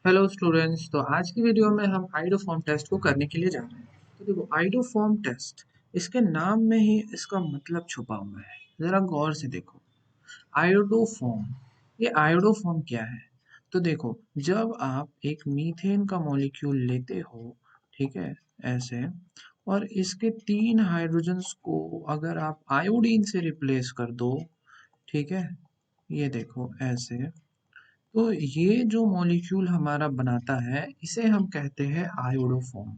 Hello students. तो आज की वीडियो में हम आइडोफॉर्म टेस्ट को करने के लिए जा रहे हैं। तो देखो, आइडोफॉर्म टेस्ट, इसके नाम में ही इसका मतलब छुपा हुआ है। जरा गौर से देखो, आयोडोफॉर्म। ये आयोडोफॉर्म क्या है? तो देखो, जब आप एक मीथेन का मॉलिक्यूल लेते हो, ठीक है, ऐसे, और इसके 3 हाइड्रोजन्स को अगर आप आयोडीन से रिप्लेस कर दो, ठीक है, ये देखो ऐसे, तो ये जो मॉलिक्यूल हमारा बनाता है इसे हम कहते हैं आयोडोफॉर्म।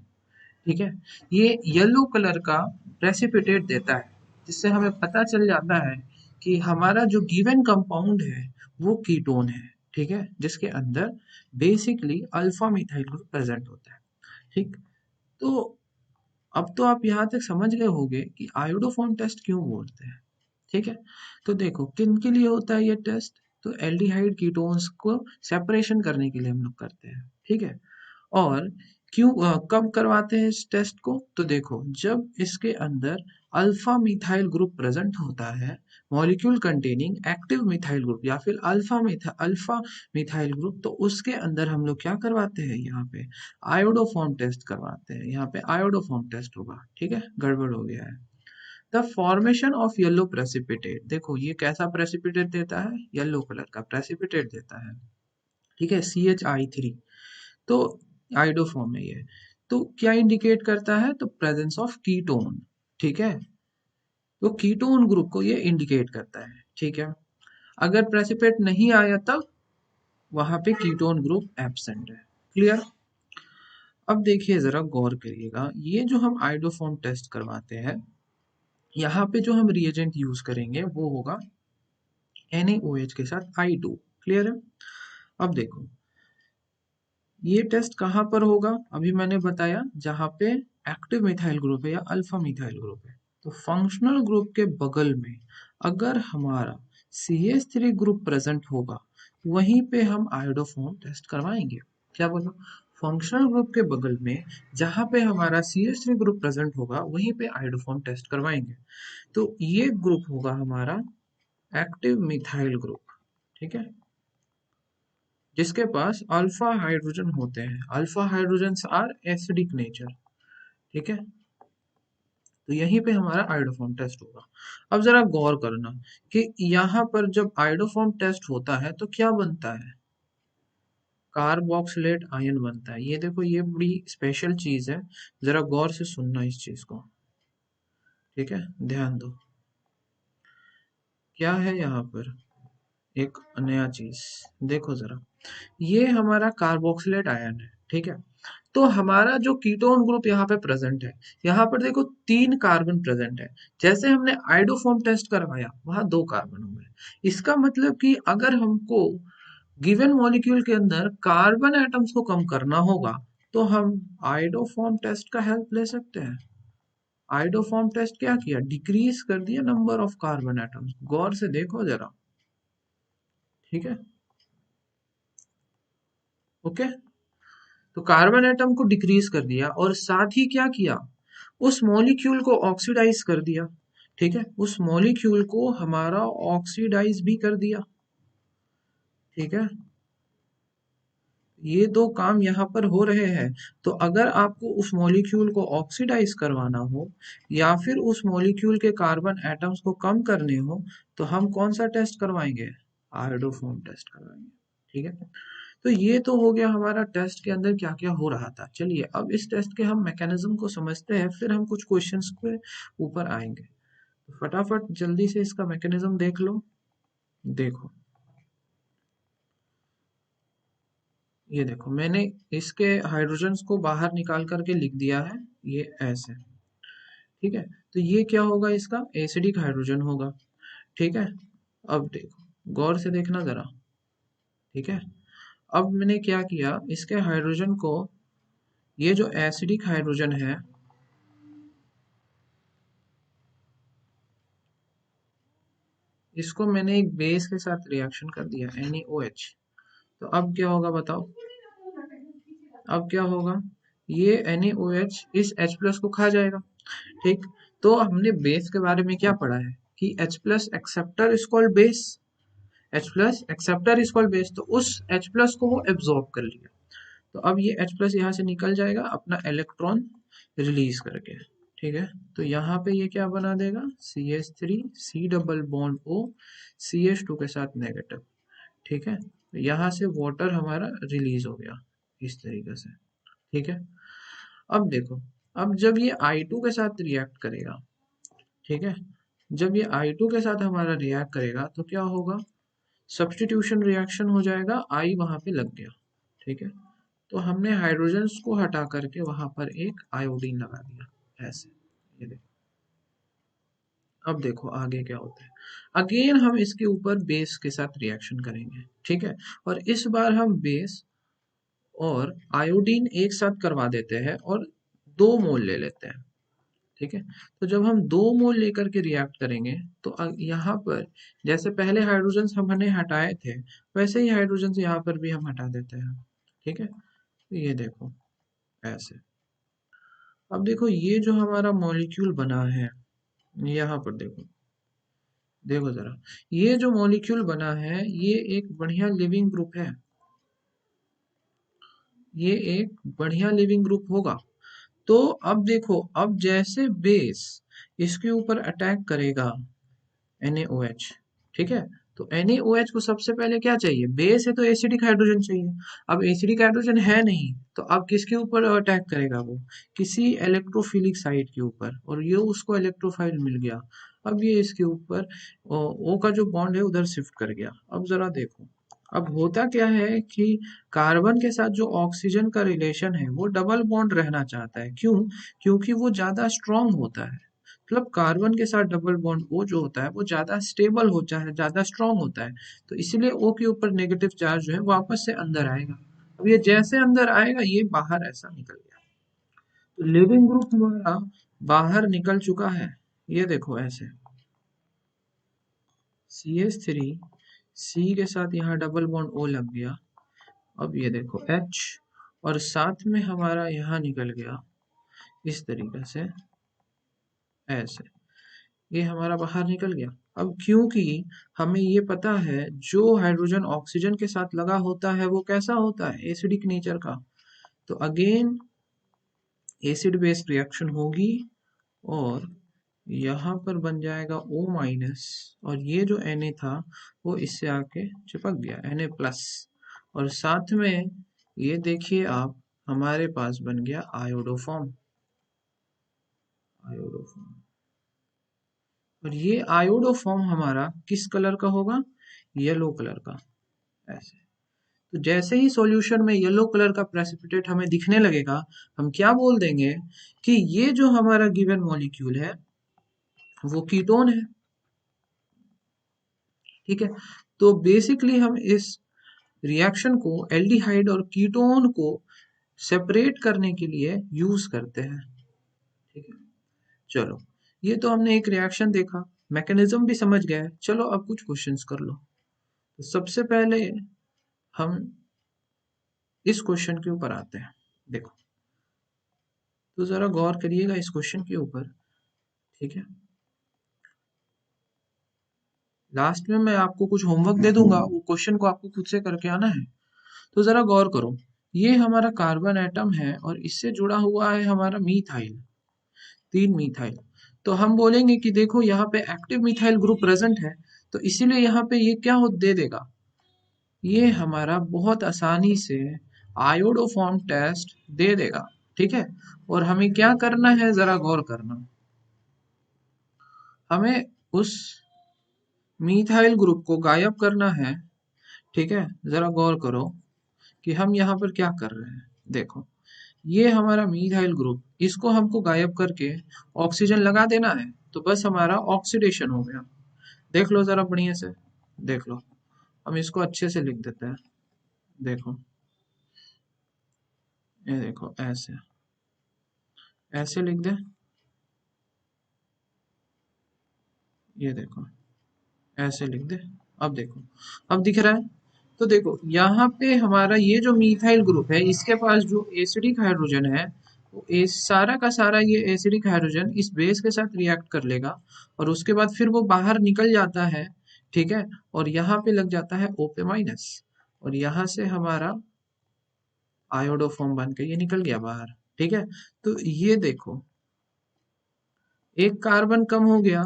ठीक है, ये येलो कलर का प्रेसिपिटेट देता है, जिससे हमें पता चल जाता है कि हमारा जो गिवन कंपाउंड है वो कीटोन है। ठीक है, जिसके अंदर basically alpha methyl group present होता है। ठीक, तो अब तो आप यहाँ तक समझ गए होंगे कि आयोडोफॉर्म टेस्ट क्यों बोलते हैं। ठीक है, तो देखो किन के लिए होता है ये टेस्ट। तो एल्डिहाइड कीटोन्स को सेपरेशन करने के लिए हम लोग करते हैं। ठीक है, और क्यों कब करवाते हैं इस टेस्ट को? तो देखो, जब इसके अंदर अल्फा मिथाइल ग्रुप प्रेजेंट होता है, molecule containing active methyl group या फिर अल्फा मिथाइल ग्रुप, तो उसके अंदर हम लोग क्या करवाते हैं, यहाँ पे आयोडोफॉर्म टेस्ट करवाते हैं। यहाँ पे आयोडोफॉर्म टेस्ट होगा। ठीक है, गड़बड़ हो गया है। The formation of yellow precipitate, देखो ये कैसा प्रेसिपिटेट देता है, येलो कलर का प्रेसिपिटेट देता है। ठीक है, CH3। तो आइडोफॉर्म है ये। तो क्या इंडिकेट करता है? तो प्रेजेंस ऑफ कीटोन। ठीक है, तो कीटोन ग्रुप को ये इंडिकेट करता है। ठीक है, अगर प्रेसिपिटेट नहीं आया तब वहां पे कीटोन ग्रुप एब्सेंट है। क्लियर? अब देखिए, जरा गौर करिएगा, ये जो हम आइडोफॉर्म टेस्ट करवाते हैं, यहाँ पे जो हम रिएजेंट यूज करेंगे वो होगा NaOH के साथ I2। क्लियर है? अब देखो, ये टेस्ट कहाँ पर होगा? अभी मैंने बताया, जहाँ पे एक्टिव मिथाइल ग्रुप है या अल्फा मिथाइल ग्रुप है। तो फंक्शनल ग्रुप के बगल में अगर हमारा CH3 ग्रुप प्रेजेंट होगा, वहीं पे हम आयोडोफॉर्म टेस्ट करवाएंगे। क्या बोला? फंक्शनल ग्रुप के बगल में जहाँ पे हमारा CH3 ग्रुप प्रेजेंट होगा, वहीं पे आयोडोफॉर्म टेस्ट करवाएंगे। तो ये ग्रुप होगा हमारा एक्टिव मिथाइल ग्रुप। ठीक है, जिसके पास अल्फा हाइड्रोजन होते हैं। Alpha hydrogen are acidic nature. ठीक है, तो यहीं पे हमारा आयोडोफॉर्म टेस्ट होगा। अब जरा गौर करना कि यहाँ पर जब आयोडोफॉर्म टेस्ट होता है तो क्या बनता है? कार्बोक्सिलेट आयन बनता है। ये देखो, ये बड़ी स्पेशल चीज है, जरा गौर से सुनना इस चीज को। ठीक है, ध्यान दो, क्या है यहाँ पर एक नया चीज। देखो जरा, ये हमारा कार्बोक्सिलेट आयन है। ठीक है, तो हमारा जो कीटोन ग्रुप यहाँ पे प्रेजेंट है, यहाँ पर देखो 3 कार्बन प्रेजेंट है। जैसे हमने आइडोफॉर्म टेस्ट करवाया, वहां 2 कार्बन हो गए। इसका मतलब कि अगर हमको गिवन मॉलिक्यूल के अंदर कार्बन एटम्स को कम करना होगा, तो हम आइडोफॉर्म टेस्ट का हेल्प ले सकते हैं। आइडोफॉर्म टेस्ट क्या किया? डिक्रीज कर दिया नंबर ऑफ कार्बन एटम्स। गौर से देखो जरा। ठीक है, ओके। तो कार्बन एटम को डिक्रीज कर दिया और साथ ही क्या किया? उस मॉलिक्यूल को ऑक्सीडाइज कर दिया। ठीक है, उस मॉलिक्यूल को हमारा ऑक्सीडाइज भी कर दिया। ठीक है, ये 2 काम यहाँ पर हो रहे हैं। तो अगर आपको उस मॉलिक्यूल को ऑक्सीडाइज करवाना हो या फिर उस मॉलिक्यूल के कार्बन एटम्स को कम करने हो, तो हम कौन सा टेस्ट करवाएंगे? आयोडोफॉर्म टेस्ट करवाएंगे। ठीक है, तो ये तो हो गया हमारा टेस्ट के अंदर क्या क्या हो रहा था। चलिए अब इस टेस्ट के हम मैकेनिज्म को समझते हैं, फिर हम कुछ क्वेश्चंस के ऊपर आएंगे। तो फटाफट जल्दी से इसका मैकेनिज्म देख लो। देखो, ये देखो, मैंने इसके हाइड्रोजन्स को बाहर निकाल करके लिख दिया है, ये ऐसे। ठीक है, तो ये क्या होगा? इसका एसिडिक हाइड्रोजन होगा। ठीक है, अब देखो, गौर से देखना जरा। ठीक है, अब मैंने क्या किया, इसके हाइड्रोजन को, ये जो एसिडिक हाइड्रोजन है, इसको मैंने एक बेस के साथ रिएक्शन कर दिया, NaOH। तो अब क्या होगा बताओ? अब क्या होगा? ये NaOH इस H प्लस को खा जाएगा। ठीक, तो हमने बेस के बारे में क्या पढ़ा है कि H plus acceptor is called base. H plus acceptor is called base, तो उस H प्लस को वो एब्जॉर्ब कर लिया। तो अब ये H+ यहाँ से निकल जाएगा अपना इलेक्ट्रॉन रिलीज करके, ठीक है। तो यहाँ पे ये क्या बना देगा, CH3 C double bond O CH2 के साथ नेगेटिव, ठीक है। तो यहाँ से वाटर हमारा रिलीज हो गया इस तरीके से, ठीक है। अब देखो, अब जब ये I2 के साथ रिएक्ट करेगा, ठीक है, जब ये I2 के साथ हमारा रिएक्ट करेगा तो क्या होगा, सब्स्टिट्यूशन रिएक्शन हो जाएगा, I वहां पे लग गया, ठीक है। तो हमने हाइड्रोजन्स को हटा करके वहां पर एक आयोडीन लगा दिया ऐसे, ये देखो। अब देखो आगे क्या होता है, अगेन हम इसके ऊपर बेस के साथ रिएक्शन करेंगे, ठीक है। और इस बार हम बेस और आयोडीन एक साथ करवा देते हैं और 2 मोल ले लेते हैं, ठीक है। तो जब हम 2 मोल लेकर के रिएक्ट करेंगे तो यहाँ पर जैसे पहले हाइड्रोजन्स हमने हटाए थे वैसे ही हाइड्रोजन्स यहाँ पर भी हम हटा देते हैं, ठीक है। तो ये देखो ऐसे। अब देखो ये जो हमारा मॉलिक्यूल बना है, यहाँ पर देखो, देखो जरा, ये जो मॉलिक्यूल बना है ये एक बढ़िया लिविंग ग्रुप है, ये एक बढ़िया लिविंग ग्रुप होगा। तो अब देखो, अब जैसे बेस इसके ऊपर अटैक करेगा NaOH, ठीक है। तो NaOH को सबसे पहले क्या चाहिए, बेस है तो एसिडिक हाइड्रोजन चाहिए। अब एसिडिक हाइड्रोजन है नहीं तो अब किसके ऊपर अटैक करेगा, वो किसी इलेक्ट्रोफिलिक साइट के ऊपर, और ये उसको इलेक्ट्रोफाइल मिल गया। अब ये इसके ऊपर O का जो बॉन्ड है उधर शिफ्ट कर गया। अब जरा देखो, अब होता क्या है कि कार्बन के साथ जो ऑक्सीजन का रिलेशन है वो डबल बॉन्ड रहना चाहता है, क्यों, क्योंकि वो ज्यादा स्ट्रांग होता है। मतलब कार्बन के साथ डबल बॉन्ड O जो होता है वो ज्यादा स्टेबल होता है, ज्यादा स्ट्रांग होता है। तो इसलिए O के ऊपर नेगेटिव चार्ज जो है वापस से अंदर आएगा। अब ये जैसे अंदर आएगा ये बाहर ऐसा निकल गया, तो लिविंग ग्रुप हमारा बाहर निकल चुका है। ये देखो ऐसे, CH3 C के साथ यहाँ डबल बॉन्ड O लग गया। अब ये देखो H, और साथ में हमारा यहाँ निकल गया इस तरीके से ऐसे, ये हमारा बाहर निकल गया। अब क्योंकि हमें ये पता है जो हाइड्रोजन ऑक्सीजन के साथ लगा होता है वो कैसा होता है, एसिडिक नेचर का। तो अगेन एसिड बेस रिएक्शन होगी और यहाँ पर बन जाएगा O-, और ये जो Na था वो इससे आके चिपक गया Na+, और साथ में ये देखिए आप, हमारे पास बन गया आयोडोफॉर्म, आयोडोफॉर्म। और ये आयोडोफॉर्म हमारा किस कलर का होगा, येलो कलर का ऐसे। तो जैसे ही सॉल्यूशन में येलो कलर का प्रेसिपिटेट हमें दिखने लगेगा, हम क्या बोल देंगे कि ये जो हमारा गिवन मॉलिक्यूल है वो कीटोन है, ठीक है। तो बेसिकली हम इस रिएक्शन को एल्डिहाइड और कीटोन को सेपरेट करने के लिए यूज करते हैं, ठीक है। चलो, ये तो हमने एक रिएक्शन देखा, मैकेनिज्म भी समझ गए। चलो अब कुछ क्वेश्चंस कर लो। तो सबसे पहले हम इस क्वेश्चन के ऊपर आते हैं, देखो। तो जरा गौर करिएगा इस क्वेश्चन के ऊपर, ठीक है। लास्ट में मैं आपको कुछ होमवर्क दे दूंगा, वो क्वेश्चन को आपको खुद से करके आना है। तो जरा गौर करो, ये हमारा कार्बन एटम है और इससे जुड़ा हुआ है हमारा मीथाइल, 3 मीथाइल। तो हम बोलेंगे कि देखो यहाँ पे एक्टिव मिथाइल ग्रुप प्रेजेंट है, तो इसीलिए यहाँ पे ये क्या हो दे देगा, ये हमारा बहुत आसानी से आयोडोफॉर्म टेस्ट दे देगा, ठीक है। और हमें क्या करना है, जरा गौर करना, हमें उस मीथाइल ग्रुप को गायब करना है, ठीक है। जरा गौर करो कि हम यहाँ पर क्या कर रहे हैं, देखो ये हमारा मीथाइल ग्रुप, इसको हमको गायब करके ऑक्सीजन लगा देना है, तो बस हमारा ऑक्सीडेशन हो गया। देख लो जरा बढ़िया से, देख लो, हम इसको अच्छे से लिख देते हैं, देखो ये देखो ऐसे, ऐसे लिख दे, ये देखो ऐसे लिख दे। अब देखो, अब दिख रहा है। तो देखो यहाँ पे हमारा ये जो मीथाइल ग्रुप है इसके पास जो एसिडिक हाइड्रोजन है वो सारा का सारा ये एसिडिक हाइड्रोजन इस बेस के साथ रिएक्ट कर लेगा, और उसके बाद फिर वो बाहर निकल जाता है, ठीक है। और यहाँ पे लग जाता है O पे माइनस, और यहाँ से हमारा आयोडो फॉर्म बन के ये निकल गया बाहर। ठीक है, तो ये देखो एक कार्बन कम हो गया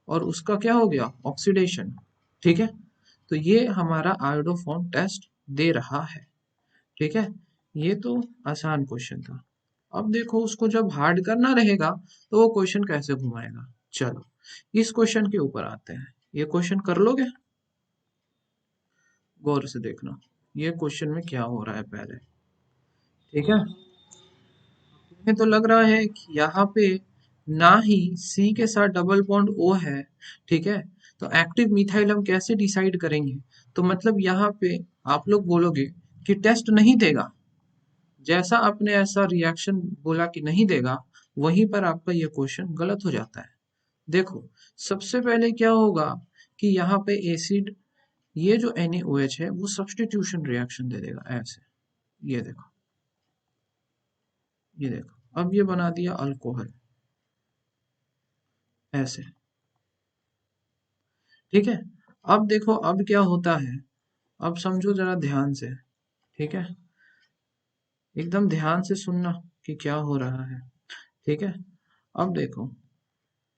और उसका क्या हो गया, ऑक्सीडेशन। ठीक है, तो ये हमारा आयोडोफॉर्म टेस्ट दे रहा है। ठीक है, ये तो आसान क्वेश्चन था। अब देखो उसको जब हार्ड करना रहेगा तो वो क्वेश्चन कैसे घुमाएगा। चलो इस क्वेश्चन के ऊपर आते हैं। ये क्वेश्चन कर लोगे, गौर से देखना ये क्वेश्चन में क्या हो रहा है पहले। ठीक है, तुम्हें तो लग रहा है कि यहाँ पे ना ही सी के साथ डबल बॉन्ड ओ है। ठीक है, तो एक्टिव मिथाइल हम कैसे डिसाइड करेंगे। तो मतलब यहाँ पे आप लोग बोलोगे कि टेस्ट नहीं देगा, जैसा आपने ऐसा रिएक्शन बोला कि नहीं देगा, वहीं पर आपका ये क्वेश्चन गलत हो जाता है। देखो सबसे पहले क्या होगा कि यहाँ पे एसिड, ये जो NaOH है वो सब्स्टिट्यूशन रिएक्शन दे देगा ऐसे। ये देखो, ये देखो अब ये बना दिया अल्कोहल ऐसे। ठीक है, अब देखो अब क्या होता है, अब समझो जरा ध्यान से। ठीक है, एकदम ध्यान से सुनना कि क्या हो रहा है। ठीक है, अब देखो,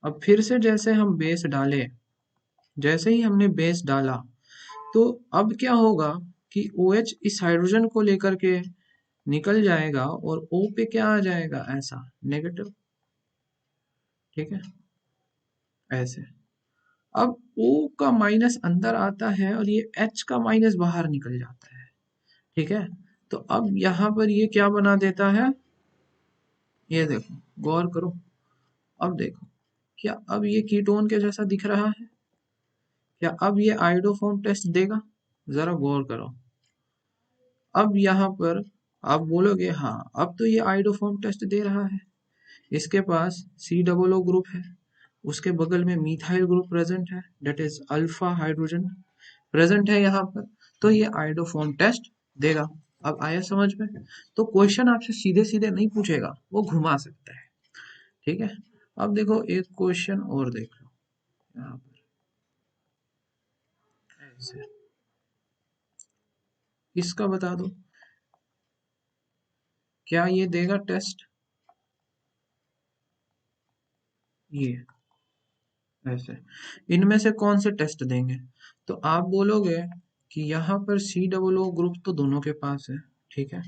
अब फिर से जैसे हम बेस डाले, जैसे ही हमने बेस डाला तो अब क्या होगा कि OH इस हाइड्रोजन को लेकर के निकल जाएगा और O पे क्या आ जाएगा, ऐसा नेगेटिव। ठीक है, ऐसे। अब O का माइनस अंदर आता है और ये H का माइनस बाहर निकल जाता है। ठीक है, तो अब यहाँ पर ये क्या बना देता है, ये देखो गौर करो। अब देखो क्या अब ये कीटोन के जैसा दिख रहा है, क्या अब ये आयोडोफॉर्म टेस्ट देगा, जरा गौर करो। अब यहाँ पर आप बोलोगे हाँ अब तो ये आयोडोफॉर्म टेस्ट दे रहा है, इसके पास C00 ग्रुप है, उसके बगल में मिथाइल ग्रुप प्रेजेंट है, that is alpha hydrogen present है यहाँ पर, तो ये आयोडोफॉर्म टेस्ट देगा। अब आया समझ में। तो क्वेश्चन आपसे सीधे सीधे नहीं पूछेगा, वो घुमा सकता है। ठीक है, अब देखो एक क्वेश्चन और देख लो यहाँ पर ऐसे, इसका बता दो क्या ये देगा टेस्ट, ये ऐसे। इनमें से कौन से टेस्ट देंगे, तो आप बोलोगे कि यहाँ पर C00 ग्रुप तो दोनों के पास है। ठीक है,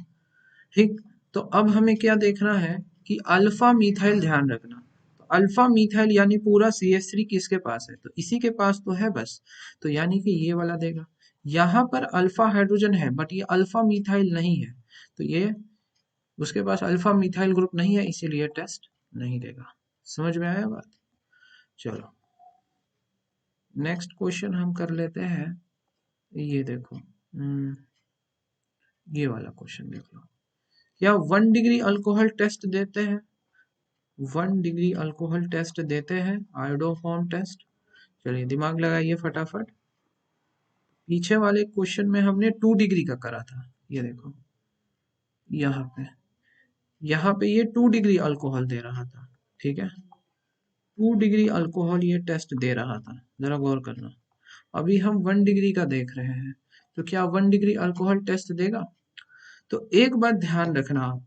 ठीक, तो अब हमें क्या देखना है कि अल्फा मिथाइल, ध्यान रखना, तो अल्फा मिथाइल यानी पूरा CH3 किसके पास है, तो इसी के पास तो है बस, तो यानी कि ये वाला देगा। यहाँ पर अल्फा हाइड्रोजन है बट ये अल्फा मिथाइल नहीं है, तो ये उसके पास अल्फा मिथाइल ग्रुप नहीं है, इसीलिए टेस्ट नहीं देगा। समझ में आया बात। चलो नेक्स्ट क्वेश्चन हम कर लेते हैं। ये देखो ये वाला क्वेश्चन देख लो। क्या 1 डिग्री अल्कोहल टेस्ट देते हैं, 1 डिग्री अल्कोहल टेस्ट देते हैं आयोडोफॉर्म टेस्ट। चलिए दिमाग लगाइए फटाफट। पीछे वाले क्वेश्चन में हमने 2 डिग्री का करा था, ये देखो यहाँ पे, यहाँ पे ये 2 डिग्री अल्कोहल दे रहा था। ठीक है, 2 डिग्री अल्कोहल ये टेस्ट दे रहा था, जरा गौर करना। अभी हम 1 डिग्री का देख रहे हैं, तो क्या 1 डिग्री अल्कोहल टेस्ट देगा। तो एक बात ध्यान रखना आप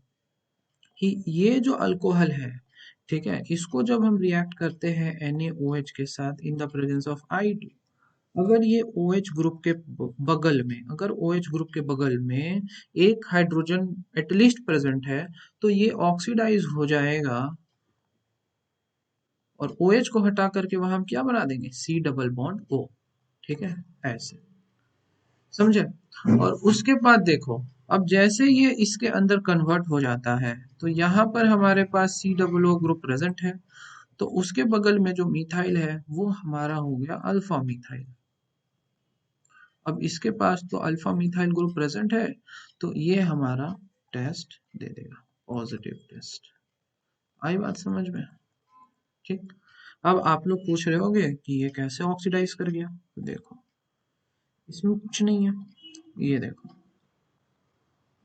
कि ये जो अल्कोहल है, ठीक है, इसको जब हम रिएक्ट करते हैं NaOH के साथ in the presence of I2, अगर ये OH ग्रुप के बगल में, अगर OH ग्रुप के बगल में एक हाइड्रोजन एटलीस्ट प्रेजेंट है, तो ये ऑक्सीडाइज हो जाएगा और OH को हटा करके वहां हम क्या बना देंगे, C डबल बॉन्ड O। ठीक है, ऐसे समझे। और उसके बाद देखो, अब जैसे ये इसके अंदर कन्वर्ट हो जाता है, तो यहाँ पर हमारे पास C00 ग्रुप प्रेजेंट है, तो उसके बगल में जो मिथाइल है वो हमारा हो गया अल्फा मिथाइल। अब इसके पास तो अल्फा मिथाइल ग्रुप प्रेजेंट है, तो ये हमारा टेस्ट दे देगा, पॉजिटिव टेस्ट। आई बात समझ में। ठीक, अब आप लोग पूछ रहे होंगे कि ये कैसे ऑक्सीडाइज कर गया, तो देखो इसमें कुछ नहीं है, ये देखो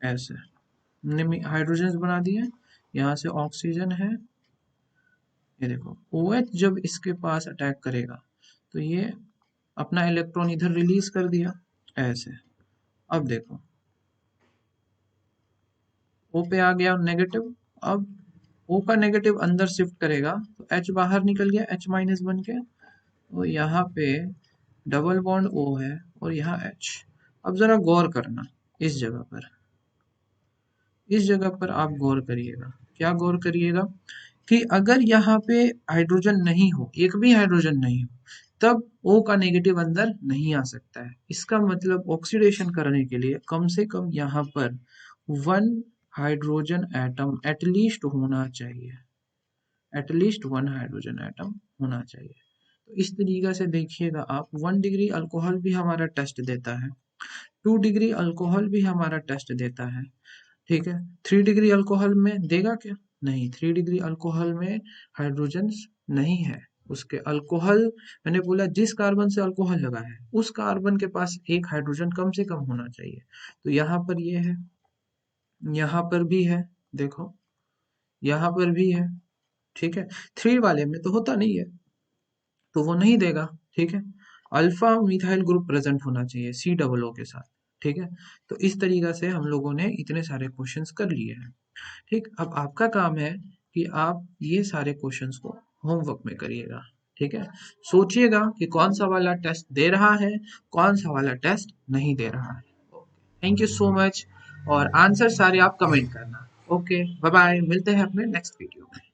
ऐसे हमने हाइड्रोजन बना दिए, यहाँ से ऑक्सीजन है, ये देखो OH जब इसके पास अटैक करेगा तो ये अपना इलेक्ट्रॉन इधर रिलीज कर दिया ऐसे। अब देखो O पे आ गया नेगेटिव। अब O का नेगेटिव अंदर शिफ्ट करेगा तो H बाहर निकल गया H- बन के। तो यहाँ पे डबल बॉन्ड O है और यहाँ H। अब जरा गौर करना इस जगह पर, इस जगह पर आप गौर करिएगा। क्या गौर करिएगा कि अगर यहाँ पे हाइड्रोजन नहीं हो, एक भी हाइड्रोजन नहीं हो, तब O का नेगेटिव अंदर नहीं आ सकता है। इसका मतलब ऑक्सीडेशन करने के लिए कम से कम यहाँ पर 1 हाइड्रोजन एटम एटलीस्ट होना चाहिए, एटलीस्ट 1 हाइड्रोजन एटम होना चाहिए। तो इस तरीके से देखिएगा आप, 1 डिग्री अल्कोहल भी हमारा टेस्ट देता है, 2 डिग्री अल्कोहल भी हमारा टेस्ट देता है, ठीक है। 3 डिग्री अल्कोहल में देगा क्या? नहीं, 3 डिग्री अल्कोहल में हाइड्रोजन नहीं है। उसके अल्कोहल, मैंने बोला जिस कार्बन से अल्कोहल लगा है उस कार्बन के पास एक हाइड्रोजन कम से कम होना चाहिए। तो यहाँ पर ये है, यहाँ पर भी है, देखो यहाँ पर भी है, ठीक है। 3 वाले में तो होता नहीं है तो वो नहीं देगा, ठीक है। अल्फा मिथाइल ग्रुप प्रेजेंट होना चाहिए C O के साथ, ठीक है। तो इस तरीका से हम लोगों ने इतने सारे क्वेश्चंस कर लिए हैं, ठीक। अब आपका काम है कि आप ये सारे क्वेश्चंस को होमवर्क में करिएगा, ठीक है। सोचिएगा कि कौन सा वाला टेस्ट दे रहा है, कौन सा वाला टेस्ट नहीं दे रहा है। Thank you so much. और आंसर सारे आप कमेंट करना। ओके, बाय बाय, मिलते हैं अपने नेक्स्ट वीडियो में।